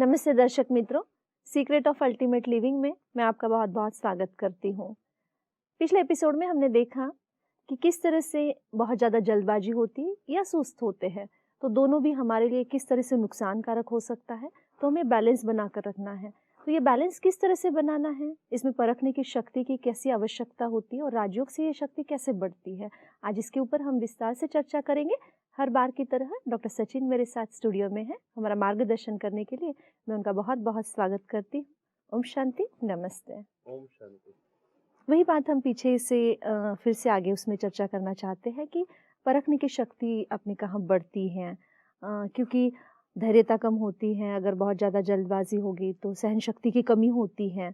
नमस्ते दर्शक मित्रों, सीक्रेट ऑफ अल्टीमेट लिविंग में मैं आपका बहुत बहुत स्वागत करती हूँ। पिछले एपिसोड में हमने देखा कि किस तरह से बहुत ज़्यादा जल्दबाजी होती है या सुस्त होते हैं, तो दोनों भी हमारे लिए किस तरह से नुकसानकारक हो सकता है, तो हमें बैलेंस बनाकर रखना है। तो ये बैलेंस किस तरह से बनाना है, इसमें परखने की शक्ति की कैसी आवश्यकता होती है और राजयोग से ये शक्ति कैसे बढ़ती है, आज इसके ऊपर हम विस्तार से चर्चा करेंगे। हर बार की तरह डॉक्टर सचिन मेरे साथ स्टूडियो में है हमारा मार्गदर्शन करने के लिए। मैं उनका बहुत बहुत स्वागत करती हूँ। ओम शांति, नमस्ते। ओम शांति। वही बात हम पीछे से फिर से आगे उसमें चर्चा करना चाहते हैं कि परखने की शक्ति अपने कहाँ बढ़ती है, क्योंकि धैर्यता कम होती है। अगर बहुत ज़्यादा जल्दबाजी होगी तो सहन शक्ति की कमी होती है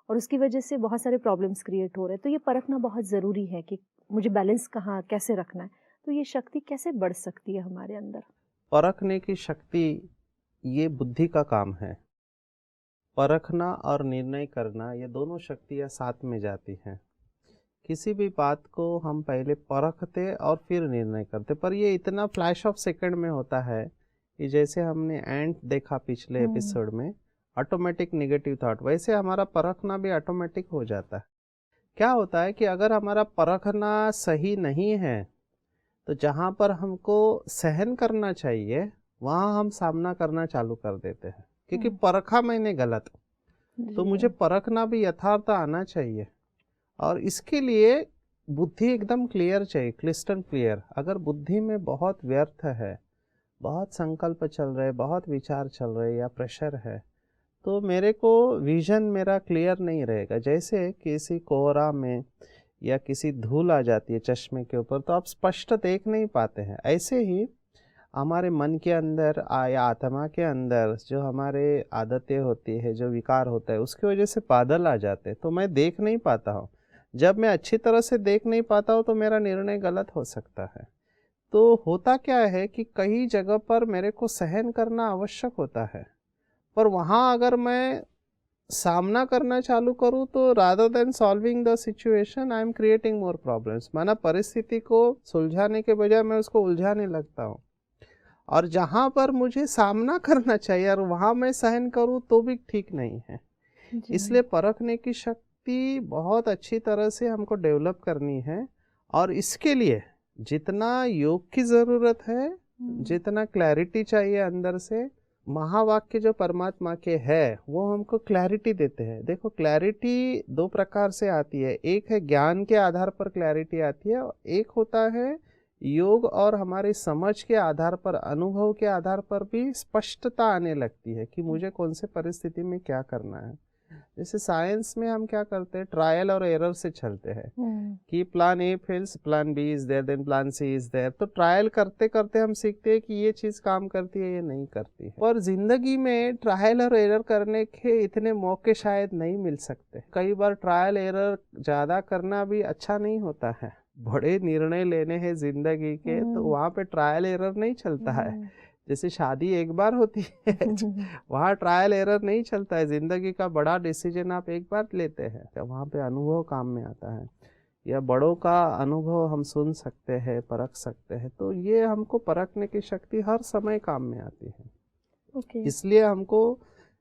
और उसकी वजह से बहुत सारे प्रॉब्लम्स क्रिएट हो रहे हैं। तो ये परखना बहुत ज़रूरी है कि मुझे बैलेंस कहाँ कैसे रखना है, तो ये शक्ति कैसे बढ़ सकती है हमारे अंदर। परखने की शक्ति ये बुद्धि का काम है। परखना और निर्णय करना ये दोनों शक्तियाँ साथ में जाती हैं। किसी भी बात को हम पहले परखते और फिर निर्णय करते, पर ये इतना फ्लैश ऑफ सेकंड में होता है कि जैसे हमने एंट देखा पिछले एपिसोड में, ऑटोमेटिक नेगेटिव थॉट, वैसे हमारा परखना भी ऑटोमेटिक हो जाता है। क्या होता है कि अगर हमारा परखना सही नहीं है तो जहाँ पर हमको सहन करना चाहिए वहाँ हम सामना करना चालू कर देते हैं, क्योंकि परखा मैंने गलत, तो मुझे परखना भी यथार्थ आना चाहिए। और इसके लिए बुद्धि एकदम क्लियर चाहिए, क्रिस्टल क्लियर। अगर बुद्धि में बहुत व्यर्थ है, बहुत संकल्प चल रहे, बहुत विचार चल रहे या प्रेशर है, तो मेरे को विजन मेरा क्लियर नहीं रहेगा। जैसे किसी कोहरा में या किसी धूल आ जाती है चश्मे के ऊपर तो आप स्पष्ट देख नहीं पाते हैं, ऐसे ही हमारे मन के अंदर या आत्मा के अंदर जो हमारे आदतें होती है, जो विकार होता है, उसकी वजह से बादल आ जाते हैं, तो मैं देख नहीं पाता हूँ। जब मैं अच्छी तरह से देख नहीं पाता हूँ तो मेरा निर्णय गलत हो सकता है। तो होता क्या है कि कई जगह पर मेरे को सहन करना आवश्यक होता है, पर वहाँ अगर मैं सामना करना चालू करूँ तो rather than solving the situation I am creating more problems. माना परिस्थिति को सुलझाने के बजाय मैं उसको उलझाने लगता हूँ, और जहाँ पर मुझे सामना करना चाहिए और वहाँ मैं सहन करूँ तो भी ठीक नहीं है। इसलिए परखने की शक्ति बहुत अच्छी तरह से हमको डेवलप करनी है, और इसके लिए जितना योग की ज़रूरत है, जितना क्लैरिटी चाहिए अंदर से, महावाक्य जो परमात्मा के है वो हमको क्लैरिटी देते हैं। देखो, क्लैरिटी दो प्रकार से आती है, एक है ज्ञान के आधार पर क्लैरिटी आती है, एक होता है योग और हमारी समझ के आधार पर, अनुभव के आधार पर भी स्पष्टता आने लगती है कि मुझे कौन से परिस्थिति में क्या करना है। जैसे साइंस में हम क्या करते हैं, ट्रायल और एरर से चलते हैं कि plan A fails, plan B is there, then plan C is there. तो ट्रायल करते करते हम सीखते हैं कि ये चीज़ काम करती है, ये नहीं करती है। और जिंदगी में ट्रायल और एरर करने के इतने मौके शायद नहीं मिल सकते। कई बार ट्रायल एरर ज़्यादा करना भी अच्छा नहीं होता है। बड़े निर्णय लेने हैं जिंदगी के, तो वहाँ पे ट्रायल एरर नहीं चलता है। जैसे शादी एक बार होती है वहाँ ट्रायल एरर नहीं चलता है। जिंदगी का बड़ा डिसीजन आप एक बार लेते हैं, तो वहाँ पे अनुभव काम में आता है, या बड़ों का अनुभव हम सुन सकते हैं, परख सकते हैं। तो ये हमको परखने की शक्ति हर समय काम में आती है। इसलिए हमको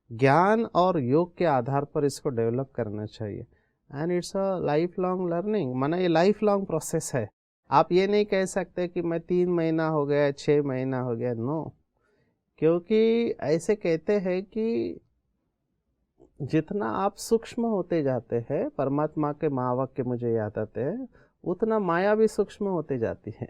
ज्ञान और योग के आधार पर इसको डेवलप करना चाहिए। And it's a life long learning, माना ये लाइफ लॉन्ग प्रोसेस है। आप ये नहीं कह सकते कि मैं 3 महीना हो गया, 6 महीना हो गया, नो। क्योंकि ऐसे कहते हैं कि जितना आप सूक्ष्म होते जाते हैं, परमात्मा के महावाक्य मुझे याद आते हैं, उतना माया भी सूक्ष्म होते जाती है।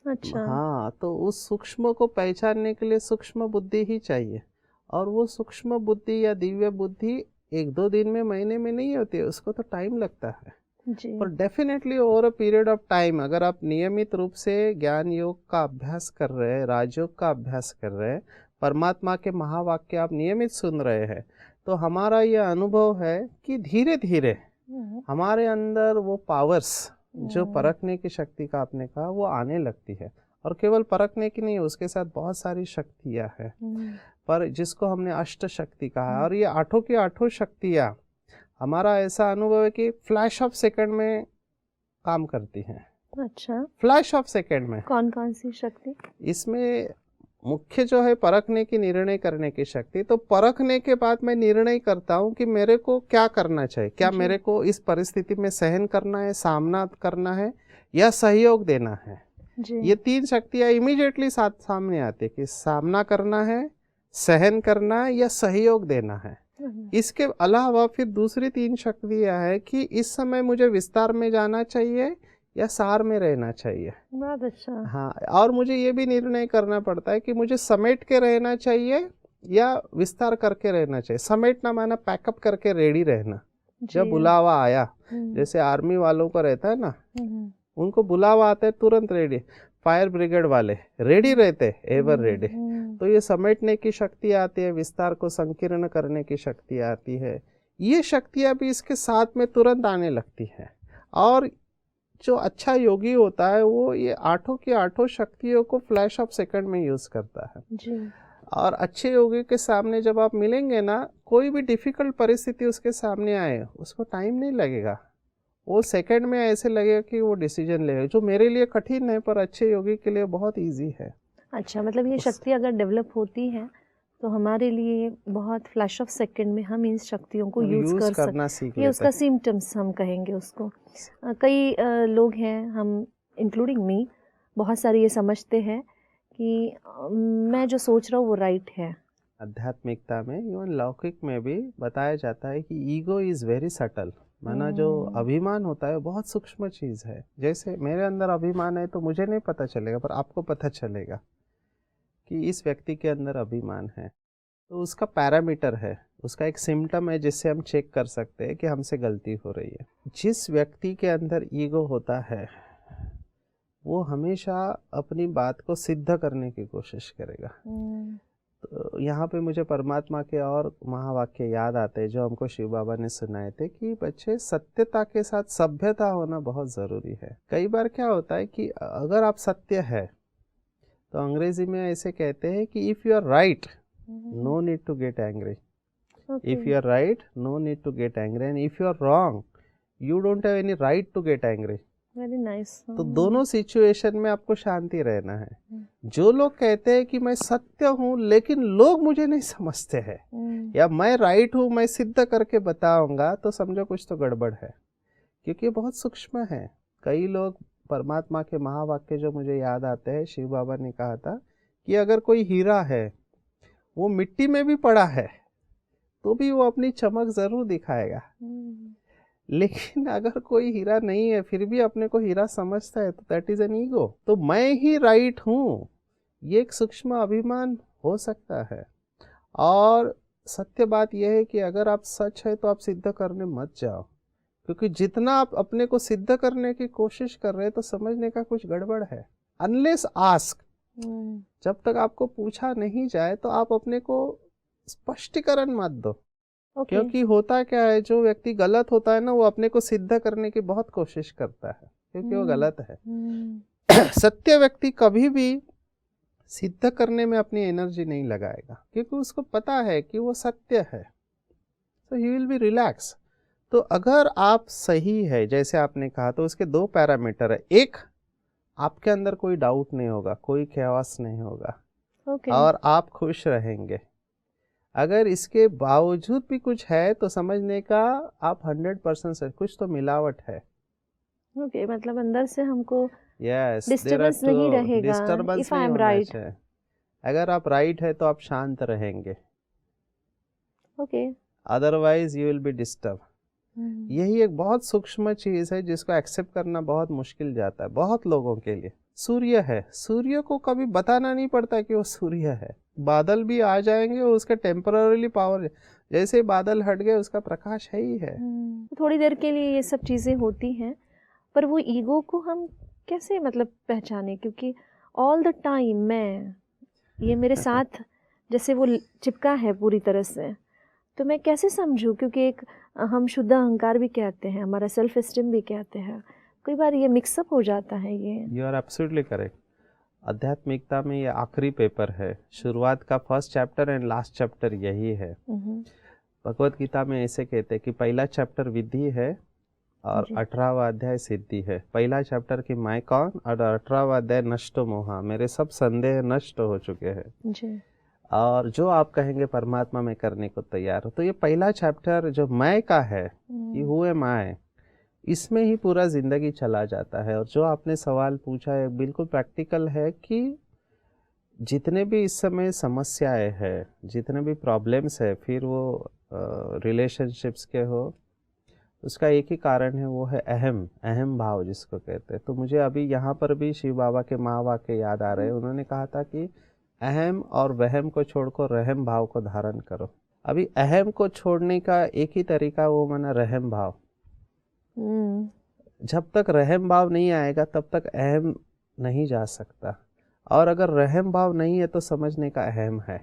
अच्छा। हाँ, तो उस सूक्ष्म को पहचानने के लिए सूक्ष्म बुद्धि ही चाहिए, और वो सूक्ष्म बुद्धि या दिव्य बुद्धि 1-2 दिन में, महीने में नहीं होती है, उसको तो टाइम लगता है। पर definitely over a period of time, अगर आप नियमित रूप से ज्ञान योग का अभ्यास कर रहे हैं, राजयोग का अभ्यास कर रहे हैं, परमात्मा के महावाक्य आप नियमित सुन रहे हैं, तो हमारा यह अनुभव है कि धीरे धीरे हमारे अंदर वो पावर्स, जो परखने की शक्ति का आपने कहा, वो आने लगती है। और केवल परखने की नहीं, उसके साथ बहुत सारी शक्तियाँ हैं, पर जिसको हमने अष्ट शक्ति कहा है। और ये 8 की 8 शक्तियाँ, हमारा ऐसा अनुभव है कि फ्लैश ऑफ सेकंड में काम करती हैं। अच्छा, फ्लैश ऑफ सेकंड में कौन कौन सी शक्ति? इसमें मुख्य जो है परखने की, निर्णय करने की शक्ति। तो परखने के बाद मैं निर्णय करता हूँ कि मेरे को क्या करना चाहिए, क्या जी। मेरे को इस परिस्थिति में सहन करना है, सामना करना है या सहयोग देना है। जी। ये 3 शक्तियाँ इमीडिएटली सामने आती है कि सामना करना है, सहन करना है या सहयोग देना है। इसके अलावा फिर दूसरी 3 शक्तियाँ हैं कि इस समय मुझे विस्तार में जाना चाहिए या सार में रहना चाहिए। बहुत अच्छा। हाँ, और मुझे ये भी निर्णय करना पड़ता है कि मुझे समेट के रहना चाहिए या विस्तार करके रहना चाहिए। समेटना माना पैकअप करके रेडी रहना, जब जी। बुलावा आया। जैसे आर्मी वालों को रहता है ना, उनको बुलावा आता है तुरंत रेडी। फायर ब्रिगेड वाले रेडी रहते, एवर रेडी। तो ये समेटने की शक्ति आती है, विस्तार को संकीर्ण करने की शक्ति आती है। ये शक्तियाँ भी इसके साथ में तुरंत आने लगती है। और जो अच्छा योगी होता है वो ये 8 की 8 शक्तियों को फ्लैश ऑफ सेकंड में यूज करता है जी। और अच्छे योगी के सामने जब आप मिलेंगे ना, कोई भी डिफिकल्ट परिस्थिति उसके सामने आए, उसको टाइम नहीं लगेगा, वो सेकंड में ऐसे लगेगा कि वो डिसीजन लेगा, जो मेरे लिए कठिन है पर अच्छे योगी के लिए बहुत इजी है। अच्छा, मतलब ये शक्ति अगर डेवलप होती है तो हमारे लिए बहुत फ्लैश ऑफ सेकंड में हम इन शक्तियों को यूज़ कर करना सकते सीख ये लेते उसका हैं। सिम्टम्स हम कहेंगे उसको। कई लोग हैं, हम इंक्लूडिंग मी, बहुत सारे ये समझते हैं कि मैं जो सोच रहा हूँ वो राइट है। आध्यात्मिकता में, इवन लौकिक में भी बताया जाता है कि ईगो इज़ वेरी सटल। माना जो अभिमान होता है बहुत सूक्ष्म चीज़ है। जैसे मेरे अंदर अभिमान है तो मुझे नहीं पता चलेगा, पर आपको पता चलेगा कि इस व्यक्ति के अंदर अभिमान है। तो उसका पैरामीटर है, उसका एक सिम्टम है जिससे हम चेक कर सकते हैं कि हमसे गलती हो रही है। जिस व्यक्ति के अंदर ईगो होता है वो हमेशा अपनी बात को सिद्ध करने की कोशिश करेगा। तो यहाँ पे मुझे परमात्मा के और महावाक्य याद आते हैं जो हमको शिव बाबा ने सुनाए थे कि बच्चे, सत्यता के साथ सभ्यता होना बहुत ज़रूरी है। कई बार क्या होता है कि अगर आप सत्य है तो अंग्रेजी में ऐसे कहते हैं कि if you are right, no need to get angry. Okay. If you are right, no need to get angry. And if you are wrong, you don't have any right to get angry. Very nice. तो दोनों situation में आपको शांति रहना है। जो लोग कहते हैं कि मैं सत्य हूँ लेकिन लोग मुझे नहीं समझते हैं, या मैं राइट हूँ, मैं सिद्ध करके बताऊंगा, तो समझो कुछ तो गड़बड़ है, क्योंकि ये बहुत सूक्ष्म है। कई लोग, परमात्मा के महावाक्य जो मुझे याद आते हैं, शिव बाबा ने कहा था कि अगर कोई हीरा है, वो मिट्टी में भी पड़ा है तो भी वो अपनी चमक जरूर दिखाएगा। लेकिन अगर कोई हीरा नहीं है फिर भी अपने को हीरा समझता है तो दैट इज एन ईगो। तो मैं ही राइट हूँ, ये एक सूक्ष्म अभिमान हो सकता है। और सत्य बात यह है कि अगर आप सच है तो आप सिद्ध करने मत जाओ, क्योंकि जितना आप अपने को सिद्ध करने की कोशिश कर रहे हैं तो समझने का कुछ गड़बड़ है। अनलेस आस्क, जब तक आपको पूछा नहीं जाए तो आप अपने को स्पष्टीकरण मत दो। क्योंकि होता क्या है, जो व्यक्ति गलत होता है ना, वो अपने को सिद्ध करने की बहुत कोशिश करता है क्योंकि वो गलत है। सत्य व्यक्ति कभी भी सिद्ध करने में अपनी एनर्जी नहीं लगाएगा, क्योंकि उसको पता है कि वो सत्य है, तो ही विल बी रिलैक्स। तो अगर आप सही है जैसे आपने कहा, तो उसके 2 पैरामीटर है। एक, आपके अंदर कोई डाउट नहीं होगा, कोई ख्यास नहीं होगा, और आप खुश रहेंगे। अगर इसके बावजूद भी कुछ है तो समझने का आप 100% से कुछ तो मिलावट है। मतलब अंदर से हमको डिस्टर्बेंस नहीं रहेगा। डिस्टर्बेंस नहीं होना चाहिए। अगर आप राइट है तो आप शांत रहेंगे, otherwise you will be disturb. यही एक बहुत सूक्ष्म चीज है जिसको एक्सेप्ट करना बहुत मुश्किल जाता है बहुत लोगों के लिए। सूर्य है, सूर्य को कभी बताना नहीं पड़ता कि वो सूर्य है। बादल भी आ जाएंगे, उसका टेम्पररीली पावर, जैसे बादल हट गए उसका प्रकाश है ही है। थोड़ी देर के लिए ये सब चीजें होती हैं, पर वो ईगो को हम कैसे पहचाने, क्योंकि ऑल द टाइम ये मेरे साथ जैसे वो चिपका है पूरी तरह से, तो मैं कैसे समझूं? क्योंकि एक हम शुद्ध अहंकार भी कहते हैं, हमारा सेल्फ एस्टीम भी कहते हैं, कई बार ये मिक्सअप हो जाता है। ये यू आर एब्सोल्युटली करेक्ट। आध्यात्मिकता में ये आखिरी पेपर है, शुरुआत का first chapter and last chapter यही है। भगवत गीता में ऐसे कहते हैं कि पहला चैप्टर विधि है, और जी 18वां अध्याय सिद्धि है। पहला चैप्टर की मैं कौन और 18वां अध्याय नष्ट मोहा, मेरे सब संदेह नष्ट हो चुके हैं जी। और जो आप कहेंगे परमात्मा में करने को तैयार हो। तो ये पहला चैप्टर जो मैं का है कि हु एम आई, इसमें ही पूरा जिंदगी चला जाता है। और जो आपने सवाल पूछा है बिल्कुल प्रैक्टिकल है कि जितने भी इस समय समस्याएं हैं, जितने भी प्रॉब्लम्स है, फिर वो रिलेशनशिप्स के हो, उसका एक ही कारण है, वो है अहम अहम भाव जिसको कहते हैं। तो मुझे अभी यहाँ पर भी शिव बाबा के माँ वाक्य याद आ रहे हैं। उन्होंने कहा था कि अहम और वहम को छोड़कर रहम भाव को धारण करो। अभी अहम को छोड़ने का एक ही तरीका वो माना रहम भाव। जब तक रहम भाव नहीं आएगा तब तक अहम नहीं जा सकता, और अगर रहम भाव नहीं है तो समझने का अहम है।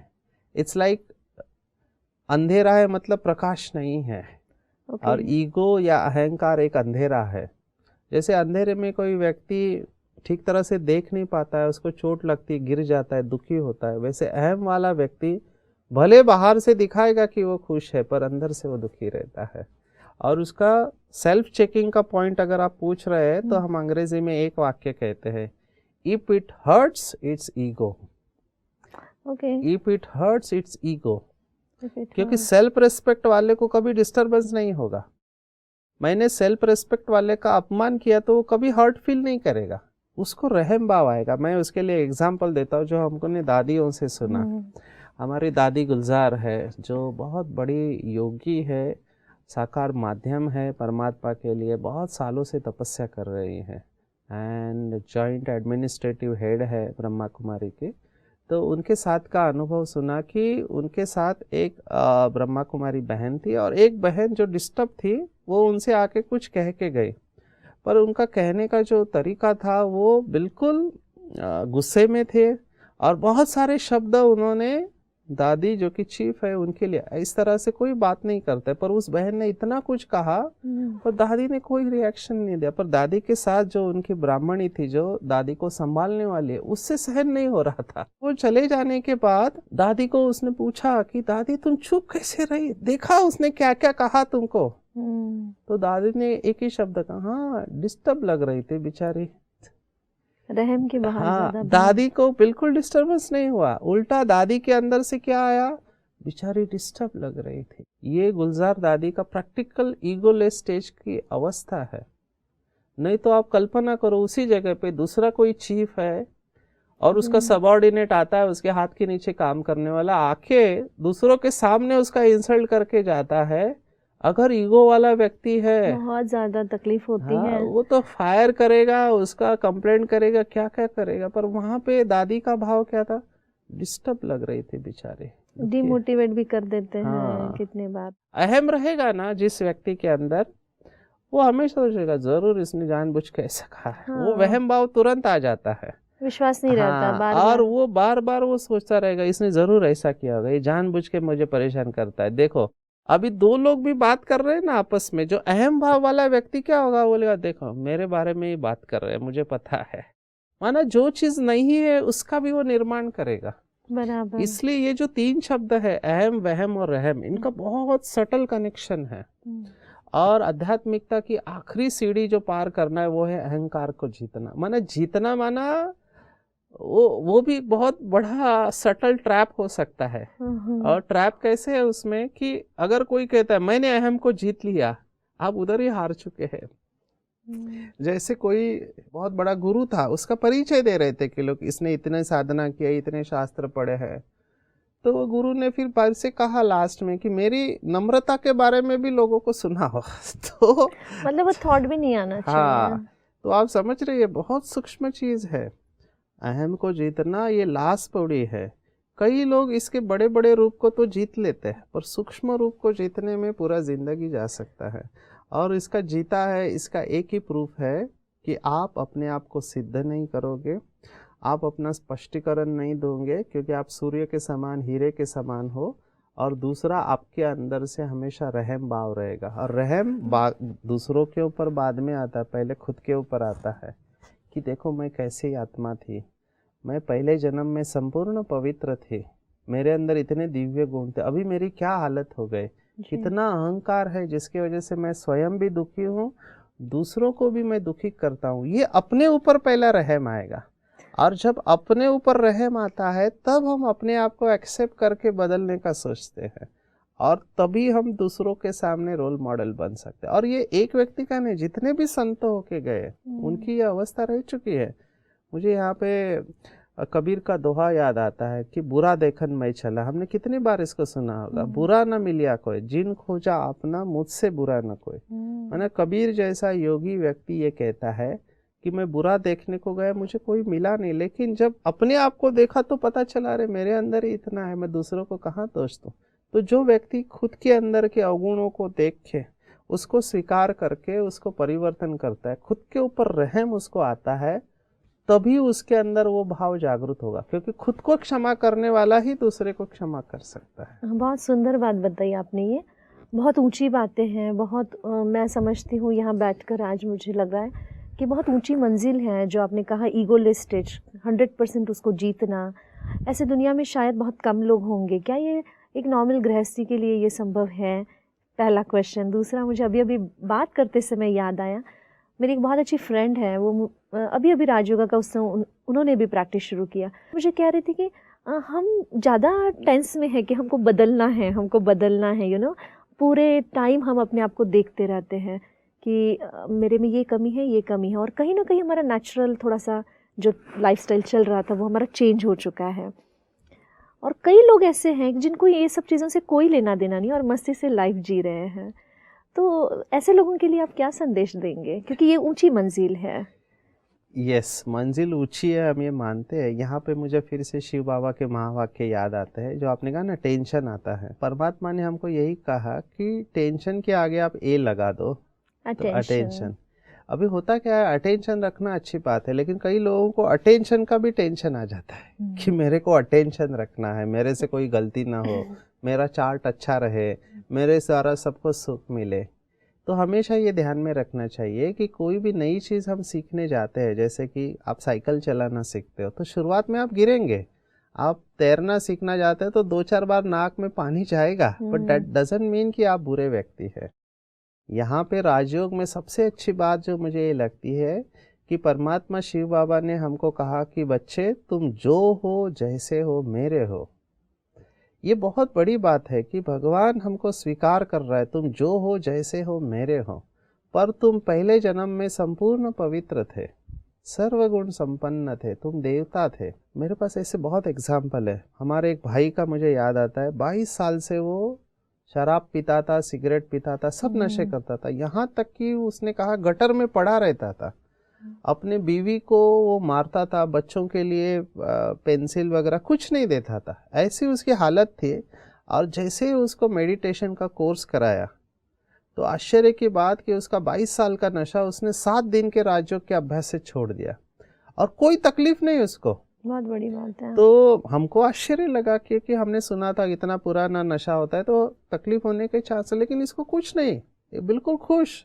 इट्स लाइक अंधेरा है मतलब प्रकाश नहीं है। ओके। और ईगो या अहंकार एक अंधेरा है। जैसे अंधेरे में कोई व्यक्ति ठीक तरह से देख नहीं पाता है, उसको चोट लगती है, गिर जाता है, दुखी होता है, वैसे अहम वाला व्यक्ति भले बाहर से दिखाएगा कि वो खुश है पर अंदर से वो दुखी रहता है। और उसका सेल्फ चेकिंग का पॉइंट अगर आप पूछ रहे हैं तो हम अंग्रेजी में एक वाक्य कहते हैं, if it hurts it's ego. Okay. If it hurts it's ego, क्योंकि हाँ। सेल्फ रेस्पेक्ट वाले को कभी डिस्टरबेंस नहीं होगा। मैंने सेल्फ रेस्पेक्ट वाले का अपमान किया तो वो कभी हर्ट फील नहीं करेगा, उसको रहम भाव आएगा। मैं उसके लिए एग्जांपल देता हूँ जो हमको ने दादियों से सुना। हमारी दादी गुलजार है जो बहुत बड़ी योगी है, साकार माध्यम है परमात्मा के लिए, बहुत सालों से तपस्या कर रही है एंड जॉइंट एडमिनिस्ट्रेटिव हेड है ब्रह्मा कुमारी के। तो उनके साथ का अनुभव सुना कि उनके साथ एक ब्रह्मा कुमारी बहन थी और एक बहन जो डिस्टर्ब थी वो उनसे आके कुछ कह के गई, पर उनका कहने का जो तरीका था वो बिल्कुल गुस्से में थे और बहुत सारे शब्द उन्होंने, दादी जो कि चीफ है उनके लिए इस तरह से कोई बात नहीं करते, पर उस बहन ने इतना कुछ कहा पर दादी ने कोई रिएक्शन नहीं दिया। पर दादी के साथ जो उनकी ब्राह्मणी थी जो दादी को संभालने वाली है, उससे सहन नहीं हो रहा था। वो चले जाने के बाद दादी को उसने पूछा कि दादी तुम चुप कैसे रही, देखा उसने क्या क्या कहा तुमको। तो दादी ने एक ही शब्द कहा, हाँ डिस्टर्ब लग रही थी बेचारी। रहम के बाहर हाँ, ज्यादा दादी को बिल्कुल डिस्टरबेंस नहीं हुआ, उल्टा दादी के अंदर से क्या आया, बेचारी डिस्टर्ब लग रही थी। ये गुलजार दादी का प्रैक्टिकल ईगोलेस स्टेज की अवस्था है। नहीं तो आप कल्पना करो उसी जगह पे दूसरा कोई चीफ है और उसका सबऑर्डिनेट आता है उसके हाथ के नीचे काम करने वाला, आके दूसरों के सामने उसका इंसल्ट करके जाता है। अगर ईगो वाला व्यक्ति है बहुत ज्यादा तकलीफ होती हाँ, है। वो तो फायर करेगा, उसका कंप्लेंट करेगा, क्या क्या करेगा। पर वहां पे दादी का भाव क्या था, डिस्टर्ब लग रही थी बेचारे, डिमोटिवेट भी कर देते हाँ। हैं कितने बार। अहम रहेगा ना जिस व्यक्ति के अंदर, वो हमेशा सोचेगा जरूर इसने जानबूझ के ऐसा कहा है। वो वहम भाव तुरंत आ जाता है, विश्वास नहीं रहता हाँ, बार और बार। वो बार बार वो सोचता रहेगा इसने जरूर ऐसा किया होगा, ये जानबूझ के मुझे परेशान करता है। देखो अभी दो लोग भी बात कर रहे हैं ना आपस में, जो अहम भाव वाला व्यक्ति क्या होगा, बोलेगा देखो मेरे बारे में ही बात कर रहे हैं, मुझे पता है। माना जो चीज नहीं है उसका भी वो निर्माण करेगा। बराबर। इसलिए ये जो तीन शब्द है अहम वहम और रहम, इनका बहुत सटल कनेक्शन है। और आध्यात्मिकता की आखिरी सीढ़ी जो पार करना है वो है अहंकार को जीतना। माना जीतना माना वो भी बहुत बड़ा सटल ट्रैप हो सकता है। और ट्रैप कैसे है उसमें कि अगर कोई कहता है मैंने अहम को जीत लिया, आप उधर ही हार चुके हैं। जैसे कोई बहुत बड़ा गुरु था, उसका परिचय दे रहे थे कि लोग इसने इतने साधना किया, इतने शास्त्र पढ़े हैं। तो वो गुरु ने फिर पर से कहा लास्ट में कि मेरी नम्रता के बारे में भी लोगों को सुना हो। तो मतलब वो थॉट भी नहीं आना चाहिए। हाँ, तो आप समझ रहे हैं बहुत सूक्ष्म चीज है। अहम को जीतना ये लास्ट पौड़ी है। कई लोग इसके बड़े बड़े रूप को तो जीत लेते हैं, पर सूक्ष्म रूप को जीतने में पूरा जिंदगी जा सकता है। और इसका जीता है, इसका एक ही प्रूफ है कि आप अपने आप को सिद्ध नहीं करोगे, आप अपना स्पष्टीकरण नहीं दोगे, क्योंकि आप सूर्य के समान, हीरे के समान हो। और दूसरा, आपके अंदर से हमेशा रहम भाव रहेगा। और रहम दूसरों के ऊपर बाद में आता है, पहले खुद के ऊपर आता है कि देखो मैं कैसी आत्मा थी, मैं पहले जन्म में संपूर्ण पवित्र थी, मेरे अंदर इतने दिव्य गुण थे, अभी मेरी क्या हालत हो गई, कितना अहंकार है जिसकी वजह से मैं स्वयं भी दुखी हूँ, दूसरों को भी मैं दुखी करता हूँ, ये अपने ऊपर पहला रहम आएगा। और जब अपने ऊपर रहम आता है तब हम अपने आप को एक्सेप्ट करके बदलने का सोचते हैं, और तभी हम दूसरों के सामने रोल मॉडल बन सकते हैं। और ये एक व्यक्ति का नहीं, जितने भी संत होके गए उनकी ये अवस्था रह चुकी है। मुझे यहाँ पे कबीर का दोहा याद आता है कि बुरा देखन मैं चला। हमने कितनी बार इसको सुना होगा, बुरा न मिलिया कोई, जिन खोजा अपना, मुझसे बुरा न कोई। माना कबीर जैसा योगी व्यक्ति ये कहता है कि मैं बुरा देखने को गया, मुझे कोई मिला नहीं, लेकिन जब अपने आप को देखा तो पता चला, अरे मेरे अंदर ही इतना है, मैं दूसरों को कहाँ दोष दूं। तो जो व्यक्ति खुद के अंदर के अवगुणों को देख के उसको स्वीकार करके उसको परिवर्तन करता है, खुद के ऊपर रहम उसको आता है, तभी उसके अंदर वो भाव जागृत होगा, क्योंकि खुद को क्षमा करने वाला ही दूसरे को क्षमा कर सकता है। बहुत सुंदर बात बताई आपने। ये बहुत ऊंची बातें हैं, बहुत मैं समझती हूँ यहाँ बैठकर आज मुझे लग रहा है कि बहुत ऊंची मंजिल है जो आपने कहा, ईगोलिस्टिक 100% उसको जीतना। ऐसे दुनिया में शायद बहुत कम लोग होंगे। क्या ये एक नॉर्मल गृहस्थी के लिए ये संभव है? पहला क्वेश्चन। दूसरा, मुझे अभी अभी बात करते समय याद आया, मेरी एक बहुत अच्छी फ्रेंड है, वो अभी अभी राजयोगा का उन्होंने भी प्रैक्टिस शुरू किया। मुझे कह रही थी कि हम ज़्यादा टेंस में हैं कि हमको बदलना है, हमको बदलना है, पूरे टाइम हम अपने आप को देखते रहते हैं कि मेरे में ये कमी है, ये कमी है, और कहीं ना कहीं हमारा नेचुरल थोड़ा सा जो लाइफस्टाइल चल रहा था वो हमारा चेंज हो चुका है। और कई लोग ऐसे हैं जिनको ये सब चीज़ों से कोई लेना देना नहीं और मस्ती से लाइफ जी रहे हैं। तो ऐसे लोगों के लिए आप क्या संदेश देंगे, क्योंकि ये ऊंची मंजिल है? यस, मंजिल ऊंची है, हम ये मानते हैं। यहाँ पे मुझे फिर से शिव बाबा के महावाक्य याद आते हैं, जो आपने कहा ना, टेंशन आता है। परमात्मा ने हमको यही कहा कि टेंशन के आगे आप ए लगा दो, तो अटेंशन। अभी होता क्या है, अटेंशन रखना अच्छी बात है, लेकिन कई लोगों को अटेंशन का भी टेंशन आ जाता है कि मेरे को अटेंशन रखना है, मेरे से कोई गलती ना हो, मेरा चार्ट अच्छा रहे, मेरे सारा सबको सुख मिले। तो हमेशा ये ध्यान में रखना चाहिए कि कोई भी नई चीज़ हम सीखने जाते हैं, जैसे कि आप साइकिल चलाना सीखते हो, तो शुरुआत में आप गिरेंगे। आप तैरना सीखना चाहते हैं तो 2-4 बार नाक में पानी जाएगा, बट दैट डजंट मीन कि आप बुरे व्यक्ति हैं। यहाँ पे राजयोग में सबसे अच्छी बात जो मुझे ये लगती है कि परमात्मा शिव बाबा ने हमको कहा कि बच्चे, तुम जो हो, जैसे हो, मेरे हो। ये बहुत बड़ी बात है कि भगवान हमको स्वीकार कर रहा है, तुम जो हो, जैसे हो, मेरे हो। पर तुम पहले जन्म में संपूर्ण पवित्र थे, सर्वगुण संपन्न थे, तुम देवता थे। मेरे पास ऐसे बहुत एग्जाम्पल है। हमारे एक भाई का मुझे याद आता है, 22 साल से वो शराब पीता था, सिगरेट पीता था, सब नशे करता था, यहाँ तक कि उसने कहा गटर में पड़ा रहता था। अपने बीवी को वो मारता था, बच्चों के लिए पेंसिल वगैरह कुछ नहीं देता था, ऐसी उसकी हालत थी। और जैसे ही उसको मेडिटेशन का कोर्स कराया, तो आश्चर्य की बात कि उसका 22 साल का नशा उसने 7 दिन के राजयोग के अभ्यास से छोड़ दिया, और कोई तकलीफ नहीं उसको। बहुत बड़ी बात है। तो हमको आश्चर्य लगा कि हमने सुना था इतना पुराना नशा होता है तो तकलीफ होने के चांस है, लेकिन इसको कुछ नहीं, ये बिल्कुल खुश।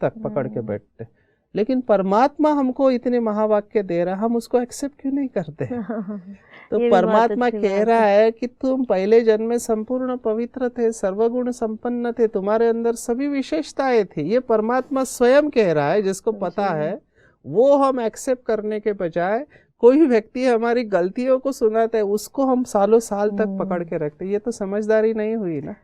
तक पकड़ के बैठते। लेकिन परमात्मा हमको इतने महावाक्य दे रहा, हम उसको एक्सेप्ट क्यों नहीं करते? तो ये भी बहुत परमात्मा अच्छी कह बात रहा है। है कि तुम पहले जन्म में संपूर्ण पवित्र थे, सर्वगुण संपन्न थे, तुम्हारे अंदर सभी विशेषताएं थी। ये परमात्मा स्वयं कह रहा है, जिसको पता जी। है। वो हम एक्सेप्ट करने के बजाय कोई व्यक्ति हमारी गलतियों को सुनाता है, उसको हम सालों साल तक पकड़ के रखते। ये तो समझदारी नहीं हुई ना।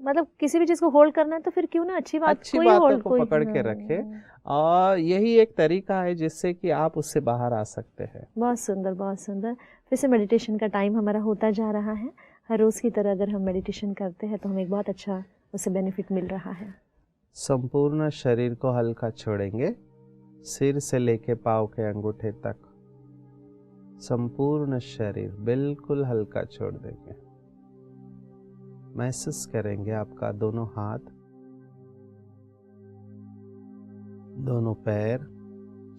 मतलब किसी भी चीज को होल्ड करना है तो फिर क्यों ना अच्छी अच्छी कोई बातों होल्ड को कोई। पकड़ के रखे, और यही एक तरीका है जिससे कि आप उससे बाहर आ सकते हैं। बहुत सुंदर, बहुत सुंदर। फिर से मेडिटेशन का टाइम हमारा होता जा रहा है। हर रोज की तरह अगर हम मेडिटेशन करते हैं तो हमें एक बहुत अच्छा उससे बेनिफिट मिल रहा है। संपूर्ण शरीर को हल्का छोड़ेंगे, सिर से लेके पाँव के अंगूठे तक संपूर्ण शरीर बिल्कुल हल्का छोड़ देंगे। महसूस करेंगे आपका दोनों हाथ, दोनों पैर,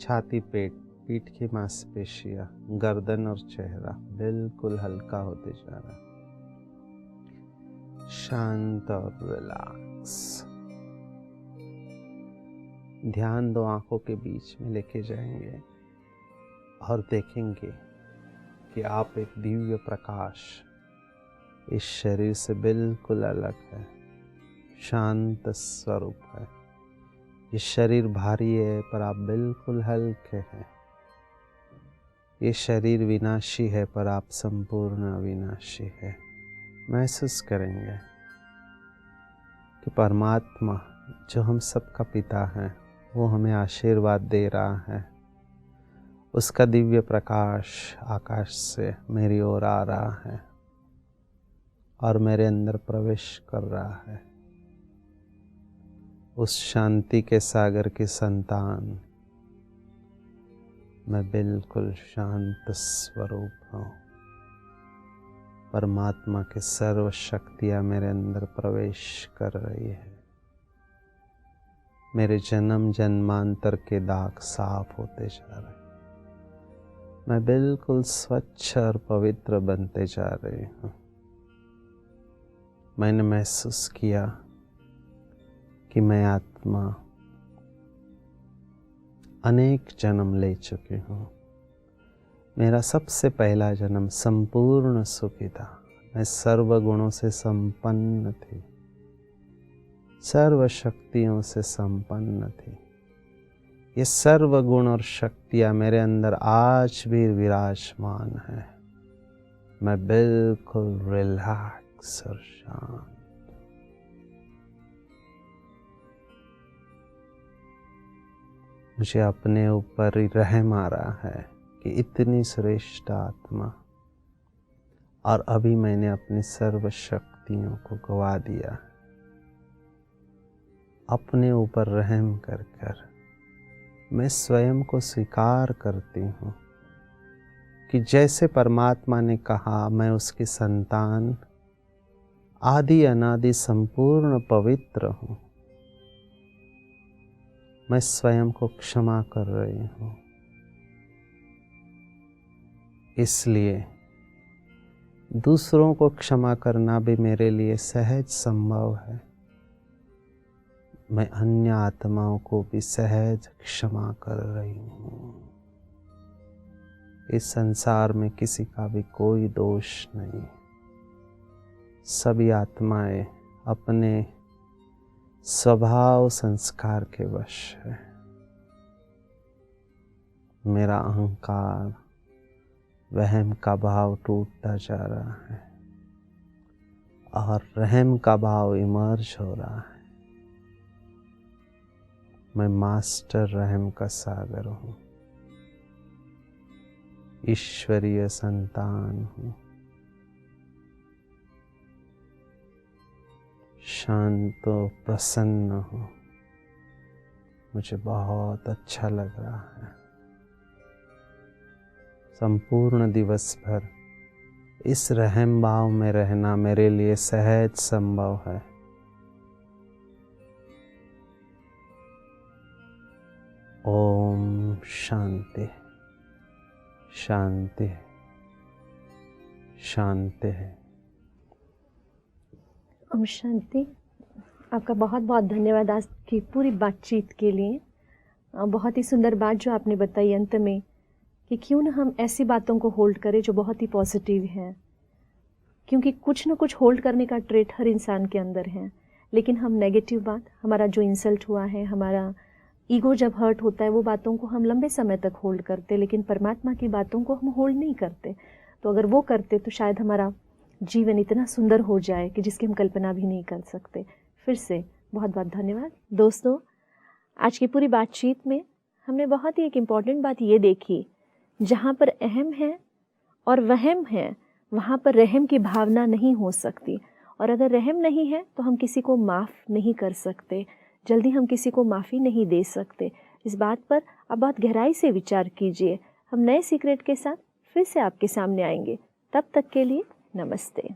छाती, पेट, पीठ की मांसपेशियां, गर्दन और चेहरा बिल्कुल हल्का होते जा रहा है। शांत और रिलैक्स। ध्यान दो आंखों के बीच में लेके जाएंगे और देखेंगे कि आप एक दिव्य प्रकाश इस शरीर से बिल्कुल अलग है, शांत स्वरूप है। ये शरीर भारी है पर आप बिल्कुल हल्के हैं। ये शरीर विनाशी है पर आप संपूर्ण अविनाशी है। महसूस करेंगे कि परमात्मा जो हम सबका पिता है, वो हमें आशीर्वाद दे रहा है। उसका दिव्य प्रकाश आकाश से मेरी ओर आ रहा है और मेरे अंदर प्रवेश कर रहा है। उस शांति के सागर की संतान मैं बिल्कुल शांत स्वरूप हूँ। परमात्मा की सर्व शक्तियाँ मेरे अंदर प्रवेश कर रही है। मेरे जन्म जन्मांतर के दाग साफ होते जा रहे हैं। मैं बिल्कुल स्वच्छ और पवित्र बनते जा रही हूँ। मैंने महसूस किया कि मैं आत्मा अनेक जन्म ले चुकी हूँ। मेरा सबसे पहला जन्म संपूर्ण सुखी था। मैं सर्व गुणों से संपन्न थी, सर्व शक्तियों से संपन्न थी। ये सर्व गुण और शक्तियाँ मेरे अंदर आज भी विराजमान है। मैं बिल्कुल रिलैक्स और शांत। मुझे अपने ऊपर ही रहम आ रहा है कि इतनी श्रेष्ठ आत्मा, और अभी मैंने अपनी सर्व शक्तियों को गवा दिया। अपने ऊपर रहम कर कर मैं स्वयं को स्वीकार करती हूँ कि जैसे परमात्मा ने कहा मैं उसकी संतान, आदि अनादि संपूर्ण पवित्र हूँ। मैं स्वयं को क्षमा कर रही हूँ। इसलिए दूसरों को क्षमा करना भी मेरे लिए सहज संभव है। मैं अन्य आत्माओं को भी सहज क्षमा कर रही हूँ। इस संसार में किसी का भी कोई दोष नहीं। सभी आत्माएं अपने स्वभाव संस्कार के वश है। मेरा अहंकार, वहम का भाव टूटता जा रहा है और रहम का भाव इमर्ज हो रहा है। मैं मास्टर रहम का सागर हूँ, ईश्वरीय संतान हूँ। शांत और प्रसन्न हूँ। मुझे बहुत अच्छा लग रहा है। संपूर्ण दिवस भर इस रहम भाव में रहना मेरे लिए सहज संभव है। ओम शांति शांति शांति। ओम शांति। आपका बहुत बहुत धन्यवाद आज की पूरी बातचीत के लिए। बहुत ही सुंदर बात जो आपने बताई अंत में कि क्यों ना हम ऐसी बातों को होल्ड करें जो बहुत ही पॉजिटिव हैं, क्योंकि कुछ ना कुछ होल्ड करने का ट्रेट हर इंसान के अंदर है। लेकिन हम नेगेटिव बात, हमारा जो इंसल्ट हुआ है, हमारा ईगो जब हर्ट होता है, वो बातों को हम लंबे समय तक होल्ड करते, लेकिन परमात्मा की बातों को हम होल्ड नहीं करते। तो अगर वो करते तो शायद हमारा जीवन इतना सुंदर हो जाए कि जिसकी हम कल्पना भी नहीं कर सकते। फिर से बहुत बहुत धन्यवाद। दोस्तों, आज की पूरी बातचीत में हमने बहुत ही एक इम्पॉर्टेंट बात ये देखी, जहाँ पर अहम है और वहम है, वहाँ पर रहम की भावना नहीं हो सकती। और अगर रहम नहीं है तो हम किसी को माफ़ नहीं कर सकते, जल्दी हम किसी को माफ़ी नहीं दे सकते। इस बात पर आप बहुत गहराई से विचार कीजिए। हम नए सीक्रेट के साथ फिर से आपके सामने आएंगे। तब तक के लिए नमस्ते।